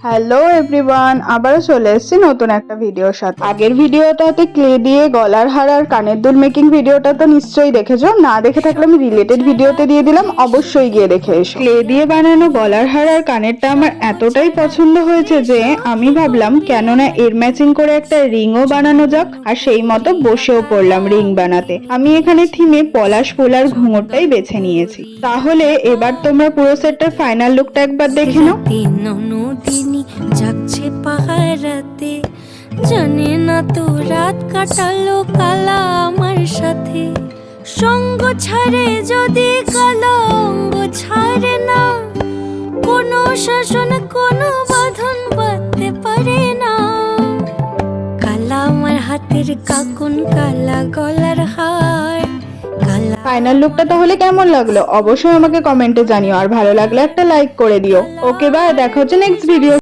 Hello everyone, আবারও চলে এসেছি নতুন একটা ভিডিওর সাথে। আগের ভিডিওটাতে ক্লে দিয়ে গলার হার আর কানের দুল মেকিং ভিডিওটা তো নিশ্চয়ই দেখেছো। না দেখে থাকলে আমি রিলেটেড ভিডিওতে দিয়ে দিলাম, অবশ্যই গিয়ে দেখে এসো। ক্লে দিয়ে বানানো গলার হার আর কানেরটা আমার এতটাই পছন্দ হয়েছে যে আমি ভাবলাম কেননা এর ম্যাচিং করে একটা রিংও বানানো যাক, আর সেই মতো বসেও পড়লাম রিং বানাতে। আমি এখানে থিমে পলাশ ফুল আর ঘুঙুরটাই বেছে নিয়েছি। তাহলে এবার তোমরা পুরো সেটটার ফাইনাল লুকটা একবার দেখে নাও। ননদিনী যাচ্ছে পাহারাতে, জানে না তো রাত কাটালো কালা আমার সাথে। সঙ্গ ছাড়ে যদি কালো অঙ্গ ছাড়ে না, কোনো শাসন কোনো বাঁধন বাঁধতে পারে না। কালা আমার হাতের কাকুন, কালা গলার হার, কালা। ফাইনাল লুকটা তাহলে কেমন লাগলো অবশ্যই আমাকে কমেন্টে জানিও, আর ভালো লাগলে একটা লাইক করে দিও। ওকে বাই, দেখা হচ্ছে নেক্সট ভিডিও।